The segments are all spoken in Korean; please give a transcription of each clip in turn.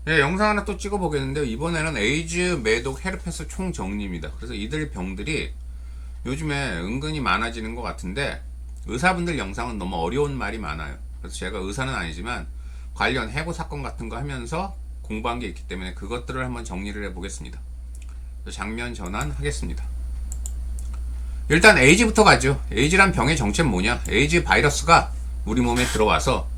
예, 영상 하나 또 찍어 보겠는데요. 이번에는 에이즈, 매독, 헤르페스 총 정리입니다. 그래서 이들 병들이 요즘에 은근히 많아지는 것 같은데, 의사분들 영상은 너무 어려운 말이 많아요. 그래서 제가 의사는 아니지만 관련 해고 사건 같은 거 하면서 공부한 게 있기 때문에 그것들을 한번 정리를 해 보겠습니다. 장면 전환하겠습니다. 일단 에이즈부터 가죠. 에이즈란 병의 정체는 뭐냐? 에이즈 바이러스가 우리 몸에 들어와서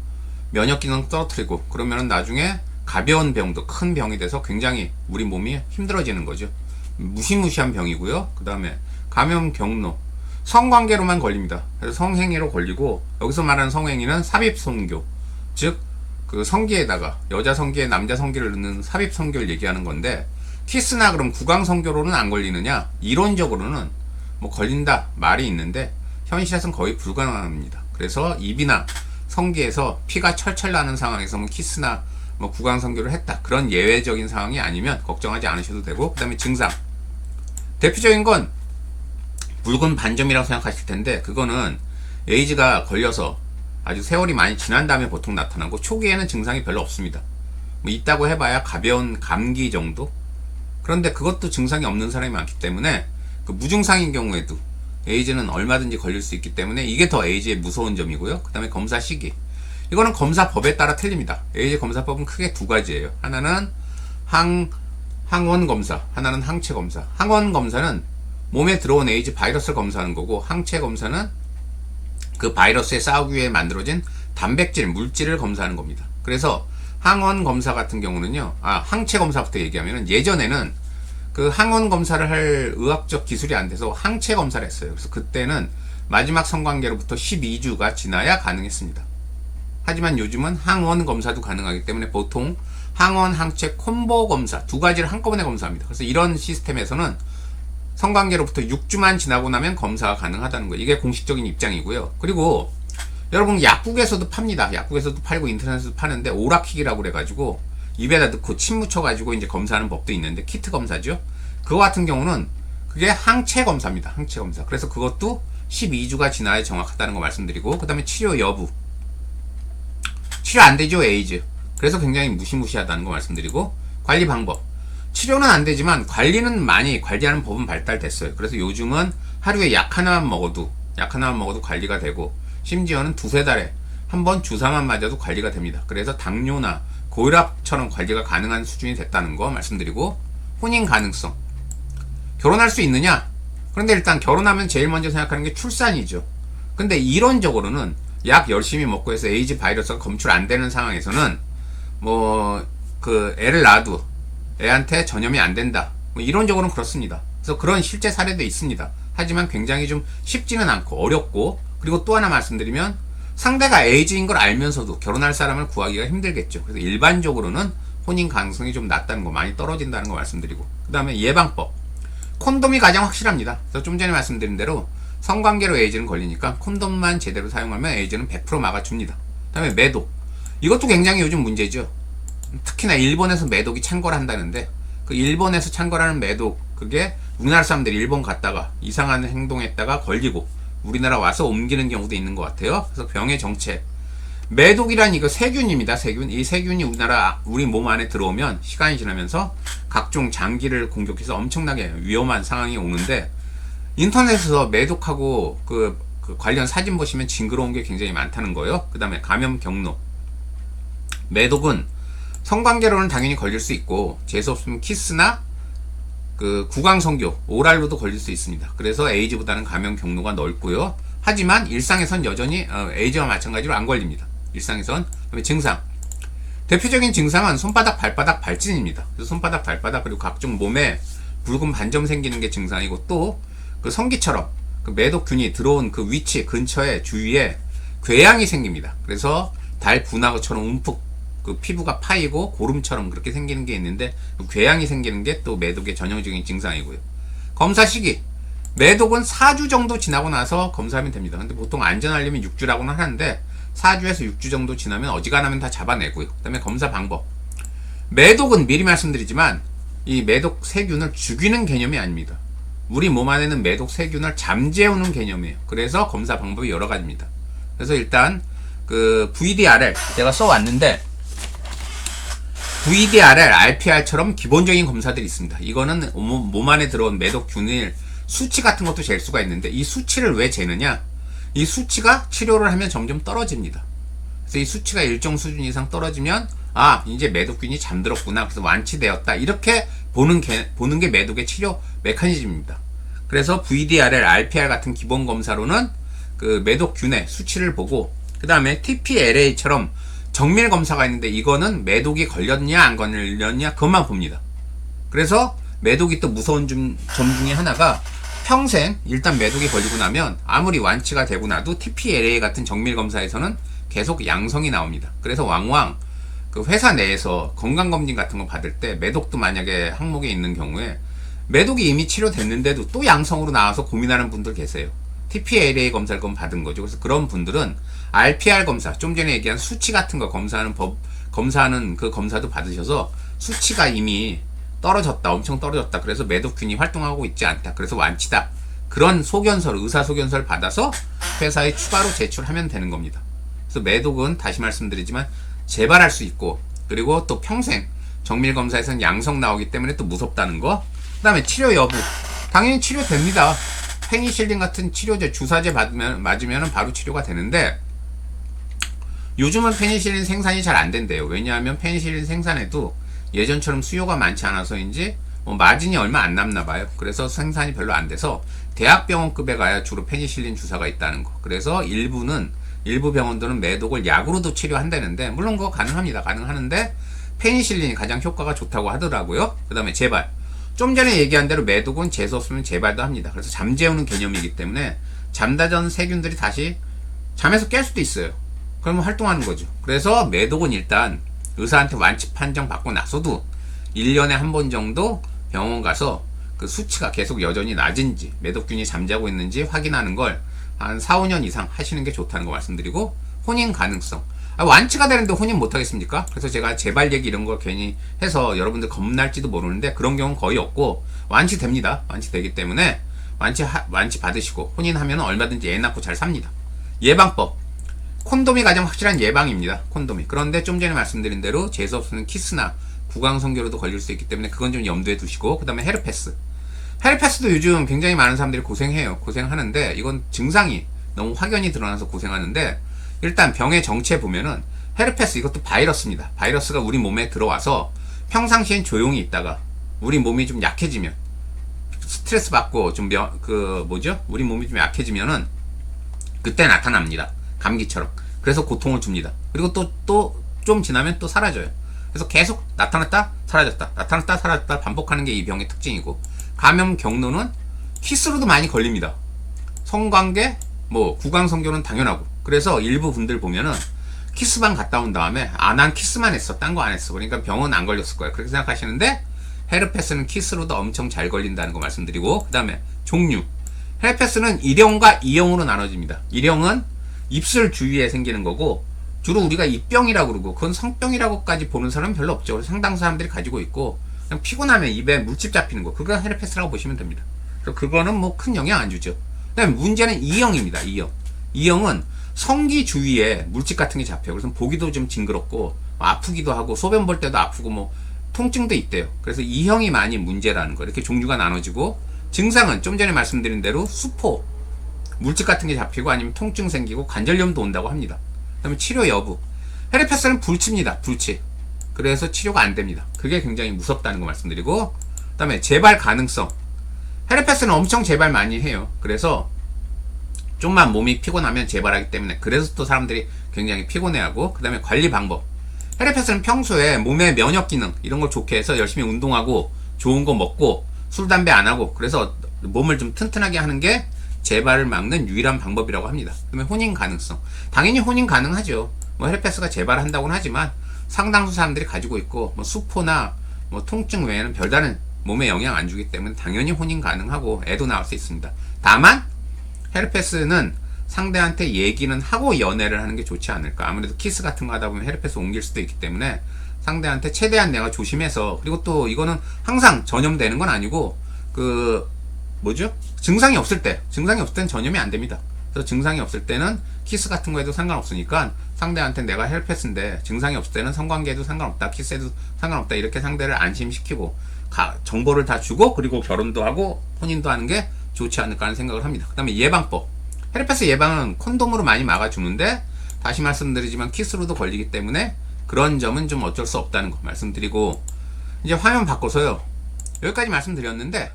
면역 기능 떨어뜨리고, 그러면은 나중에 가벼운 병도 큰 병이 돼서 굉장히 우리 몸이 힘들어지는 거죠. 무시무시한 병이고요. 그 다음에 감염 경로, 성관계로만 걸립니다. 그래서 성행위로 걸리고, 여기서 말하는 성행위는 삽입성교, 즉 그 성기에다가 여자 성기에 남자 성기를 넣는 삽입성교를 얘기하는 건데, 키스나 그럼 구강성교로는 안 걸리느냐? 이론적으로는 뭐 걸린다 말이 있는데 현실에서는 거의 불가능합니다. 그래서 입이나 성기에서 피가 철철 나는 상황에서 뭐 키스나 뭐 구강성교를 했다, 그런 예외적인 상황이 아니면 걱정하지 않으셔도 되고, 그 다음에 증상, 대표적인 건 붉은 반점이라고 생각하실 텐데, 그거는 에이즈가 걸려서 아주 세월이 많이 지난 다음에 보통 나타나고, 초기에는 증상이 별로 없습니다. 뭐 있다고 해봐야 가벼운 감기 정도. 그런데 그것도 증상이 없는 사람이 많기 때문에, 그 무증상인 경우에도 에이즈는 얼마든지 걸릴 수 있기 때문에 이게 더 에이즈의 무서운 점이고요. 그 다음에 검사 시기, 이거는 검사법에 따라 틀립니다. 에이즈 검사법은 크게 두 가지예요. 하나는 항원 검사, 하나는 항체 검사. 항원 검사는 몸에 들어온 에이즈 바이러스를 검사하는 거고, 항체 검사는 그 바이러스에 싸우기 위해 만들어진 단백질, 물질을 검사하는 겁니다. 그래서 항원 검사 같은 경우는요, 항체 검사부터 얘기하면은, 예전에는 그 항원 검사를 할 의학적 기술이 안 돼서 항체 검사를 했어요. 그래서 그때는 마지막 성관계로부터 12주가 지나야 가능했습니다. 하지만 요즘은 항원 검사도 가능하기 때문에 보통 항원, 항체 콤보 검사 두 가지를 한꺼번에 검사합니다. 그래서 이런 시스템에서는 성관계로부터 6주만 지나고 나면 검사가 가능하다는 거예요. 이게 공식적인 입장이고요. 그리고 여러분, 약국에서도 팝니다. 약국에서도 팔고 인터넷에서도 파는데, 오라킥이라고 그래가지고 입에다 넣고 침 묻혀가지고 이제 검사하는 법도 있는데, 키트 검사죠. 그거 같은 경우는 그게 항체 검사입니다. 항체 검사. 그래서 그것도 12주가 지나야 정확하다는 거 말씀드리고, 그 다음에 치료 여부, 치료 안 되죠, 에이즈. 그래서 굉장히 무시무시하다는 거 말씀드리고, 관리 방법, 치료는 안 되지만 관리는 많이, 관리하는 법은 발달됐어요. 그래서 요즘은 하루에 약 하나만 먹어도 관리가 되고, 심지어는 두세 달에 한 번 주사만 맞아도 관리가 됩니다. 그래서 당뇨나 고혈압처럼 관리가 가능한 수준이 됐다는 거 말씀드리고, 혼인 가능성, 결혼할 수 있느냐? 그런데 일단 결혼하면 제일 먼저 생각하는 게 출산이죠. 근데 이론적으로는 약 열심히 먹고 해서 에이즈 바이러스가 검출 안 되는 상황에서는 애를 낳아도 애한테 전염이 안 된다, 뭐 이론적으로는 그렇습니다. 그래서 그런 실제 사례도 있습니다. 하지만 굉장히 좀 쉽지는 않고 어렵고, 그리고 또 하나 말씀드리면, 상대가 에이즈인 걸 알면서도 결혼할 사람을 구하기가 힘들겠죠. 그래서 일반적으로는 혼인 가능성이 좀 낮다는 거, 많이 떨어진다는 거 말씀드리고, 그 다음에 예방법, 콘돔이 가장 확실합니다. 그래서 좀 전에 말씀드린 대로 성관계로 에이즈는 걸리니까 콘돔만 제대로 사용하면 에이즈는 100% 막아줍니다. 그 다음에 매독, 이것도 굉장히 요즘 문제죠. 특히나 일본에서 매독이 창궐 한다는데, 그 일본에서 창궐하는 매독, 그게 우리나라 사람들이 일본 갔다가 이상한 행동했다가 걸리고 우리나라 와서 옮기는 경우도 있는 것 같아요. 그래서 병의 정체, 매독이란 이거 세균입니다. 세균. 이 세균이 우리 몸 안에 들어오면 시간이 지나면서 각종 장기를 공격해서 엄청나게 위험한 상황이 오는데, 인터넷에서 매독하고 그 관련 사진 보시면 징그러운 게 굉장히 많다는 거예요. 그 다음에 감염 경로, 매독은 성관계로는 당연히 걸릴 수 있고, 재수없으면 키스나 그 구강성교, 오랄로도 걸릴 수 있습니다. 그래서 에이즈보다는 감염 경로가 넓고요. 하지만 일상에선 여전히 에이즈와 마찬가지로 안 걸립니다. 일상에선. 그다음에 증상, 대표적인 증상은 손바닥, 발바닥 발진입니다. 그래서 손바닥, 발바닥, 그리고 각종 몸에 붉은 반점 생기는 게 증상이고, 또 그 성기처럼 그 매독균이 들어온 그 위치 근처에, 주위에 궤양이 생깁니다. 그래서 달 분화구처럼 움푹 그 피부가 파이고 고름처럼 그렇게 생기는 게 있는데, 그 궤양이 생기는 게 또 매독의 전형적인 증상이고요. 검사 시기, 매독은 4주 정도 지나고 나서 검사하면 됩니다. 근데 보통 안전하려면 6주라고는 하는데, 4주에서 6주 정도 지나면 어지간하면 다 잡아내고요. 그 다음에 검사 방법, 매독은 미리 말씀드리지만 이 매독 세균을 죽이는 개념이 아닙니다. 우리 몸 안에는 매독 세균을 잠재우는 개념이에요. 그래서 검사 방법이 여러 가지입니다. 그래서 일단 그 VDRL 제가 써왔는데, VDRL, RPR처럼 기본적인 검사들이 있습니다. 이거는 몸 안에 들어온 매독 균일 수치 같은 것도 잴 수가 있는데, 이 수치를 왜 재느냐? 이 수치가 치료를 하면 점점 떨어집니다. 그래서 이 수치가 일정 수준 이상 떨어지면 이제 매독균이 잠들었구나, 그래서 완치되었다, 이렇게 보는 게 매독의 치료 메커니즘입니다. 그래서 VDRL, RPR 같은 기본 검사로는 그 매독균의 수치를 보고, 그 다음에 TPLA처럼 정밀 검사가 있는데, 이거는 매독이 걸렸냐 안 걸렸냐 그것만 봅니다. 그래서 매독이 또 무서운 점 중에 하나가, 평생 일단 매독이 걸리고 나면 아무리 완치가 되고 나도 TPLA 같은 정밀 검사에서는 계속 양성이 나옵니다. 그래서 왕왕 그 회사 내에서 건강검진 같은 거 받을 때, 매독도 만약에 항목에 있는 경우에 매독이 이미 치료됐는데도 또 양성으로 나와서 고민하는 분들 계세요. TPLA 검사를 받은 거죠. 그래서 그런 분들은 RPR 검사, 좀 전에 얘기한 수치 같은 거 검사하는 그 검사도 받으셔서 수치가 이미 떨어졌다, 엄청 떨어졌다, 그래서 매독균이 활동하고 있지 않다, 그래서 완치다, 그런 소견서를, 의사 소견서를 받아서 회사에 추가로 제출하면 되는 겁니다. 그래서 매독은 다시 말씀드리지만 재발할 수 있고, 그리고 또 평생 정밀 검사에서는 양성 나오기 때문에 또 무섭다는 거. 그 다음에 치료 여부, 당연히 치료됩니다. 페니실린 같은 치료제, 주사제 맞으면 바로 치료가 되는데, 요즘은 페니실린 생산이 잘 안 된대요. 왜냐하면 페니실린 생산에도 예전처럼 수요가 많지 않아서인지 마진이 얼마 안 남나 봐요. 그래서 생산이 별로 안 돼서 대학병원급에 가야 주로 페니실린 주사가 있다는 거. 그래서 일부 병원들은 매독을 약으로도 치료한다는데, 물론 그거 가능하는데 페니실린이 가장 효과가 좋다고 하더라고요. 그 다음에 재발, 좀 전에 얘기한 대로 매독은 재수 없으면 재발도 합니다. 그래서 잠재우는 개념이기 때문에 잠다전 세균들이 다시 잠에서 깰 수도 있어요. 그러면 활동하는 거죠. 그래서 매독은 일단 의사한테 완치 판정 받고 나서도 1년에 한 번 정도 병원 가서 그 수치가 계속 여전히 낮은지, 매독균이 잠자고 있는지 확인하는 걸 한 4, 5년 이상 하시는 게 좋다는 거 말씀드리고, 혼인 가능성, 완치가 되는데 혼인 못하겠습니까? 그래서 제가 재발 얘기 이런 거 괜히 해서 여러분들 겁날지도 모르는데, 그런 경우는 거의 없고 완치됩니다. 완치되기 때문에 완치 받으시고 혼인하면 얼마든지 애 낳고 잘 삽니다. 예방법, 콘돔이 가장 확실한 예방입니다. 콘돔이. 그런데 좀 전에 말씀드린 대로 재수 없으면 키스나 구강성교로도 걸릴 수 있기 때문에 그건 좀 염두에 두시고, 그 다음에 헤르페스도 요즘 굉장히 많은 사람들이 고생하는데, 이건 증상이 너무 확연히 드러나서 고생하는데, 일단 병의 정체 보면은 헤르페스, 이것도 바이러스입니다. 바이러스가 우리 몸에 들어와서 평상시엔 조용히 있다가 우리 몸이 좀 약해지면, 스트레스 받고 우리 몸이 좀 약해지면은 그때 나타납니다. 감기처럼. 그래서 고통을 줍니다. 그리고 또 좀 지나면 또 사라져요. 그래서 계속 나타났다 사라졌다, 나타났다 사라졌다 반복하는 게 이 병의 특징이고, 감염 경로는 키스로도 많이 걸립니다. 성관계, 구강성교는 당연하고. 그래서 일부 분들 보면은 키스방 갔다 온 다음에 난 키스만 했어, 딴 거 안 했어, 그러니까 병은 안 걸렸을 거야, 그렇게 생각하시는데, 헤르페스는 키스로도 엄청 잘 걸린다는 거 말씀드리고, 그 다음에 종류, 헤르페스는 1형과 2형으로 나눠집니다. 1형은 입술 주위에 생기는 거고, 주로 우리가 입병이라고 그러고, 그건 성병이라고까지 보는 사람은 별로 없죠. 그래서 상당 사람들이 가지고 있고, 그냥 피곤하면 입에 물집 잡히는 거, 그거 헤르페스라고 보시면 됩니다. 그래서 그거는 큰 영향 안 주죠. 그 다음에 문제는 2형입니다. 2형은 성기 주위에 물집 같은 게 잡혀요. 그래서 보기도 좀 징그럽고 아프기도 하고, 소변 볼 때도 아프고 통증도 있대요. 그래서 2형이 많이 문제라는 거. 이렇게 종류가 나눠지고, 증상은 좀 전에 말씀드린 대로 수포, 물집 같은 게 잡히고, 아니면 통증 생기고 관절염도 온다고 합니다. 그 다음에 치료 여부, 헤르페스는 불치입니다. 불치. 그래서 치료가 안 됩니다. 그게 굉장히 무섭다는 거 말씀드리고, 그 다음에 재발 가능성, 헤르페스는 엄청 재발 많이 해요. 그래서 좀만 몸이 피곤하면 재발하기 때문에, 그래서 또 사람들이 굉장히 피곤해하고, 그 다음에 관리 방법, 헤르페스는 평소에 몸의 면역 기능 이런 걸 좋게 해서 열심히 운동하고 좋은 거 먹고 술 담배 안 하고, 그래서 몸을 좀 튼튼하게 하는 게 재발을 막는 유일한 방법이라고 합니다. 그다음에 혼인 가능성, 당연히 혼인 가능하죠. 헤르페스가 재발한다고는 하지만 상당수 사람들이 가지고 있고, 수포나 통증 외에는 별다른 몸에 영향 안 주기 때문에 당연히 혼인 가능하고 애도 낳을 수 있습니다. 다만 헤르페스는 상대한테 얘기는 하고 연애를 하는 게 좋지 않을까. 아무래도 키스 같은 거 하다 보면 헤르페스 옮길 수도 있기 때문에 상대한테 최대한 내가 조심해서, 그리고 또 이거는 항상 전염되는 건 아니고, 증상이 없을 땐 전염이 안 됩니다. 그래서 증상이 없을 때는 키스 같은 거 해도 상관없으니까 상대한테 내가 헤르페스인데 증상이 없을 때는 성관계에도 상관없다, 키스해도 상관없다, 이렇게 상대를 안심시키고 정보를 다 주고 그리고 결혼도 하고 혼인도 하는 게 좋지 않을까 하는 생각을 합니다. 그 다음에 예방법. 헤르페스 예방은 콘돔으로 많이 막아주는데 다시 말씀드리지만 키스로도 걸리기 때문에 그런 점은 좀 어쩔 수 없다는 거 말씀드리고, 이제 화면 바꿔서요. 여기까지 말씀드렸는데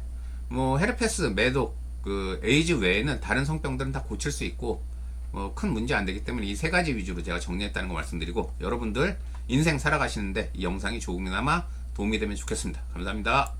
뭐 헤르페스, 매독, 그 에이즈 외에는 다른 성병들은 다 고칠 수 있고 뭐 큰 문제 안 되기 때문에 이 세 가지 위주로 제가 정리했다는 거 말씀드리고, 여러분들 인생 살아가시는데 이 영상이 조금이나마 도움이 되면 좋겠습니다. 감사합니다.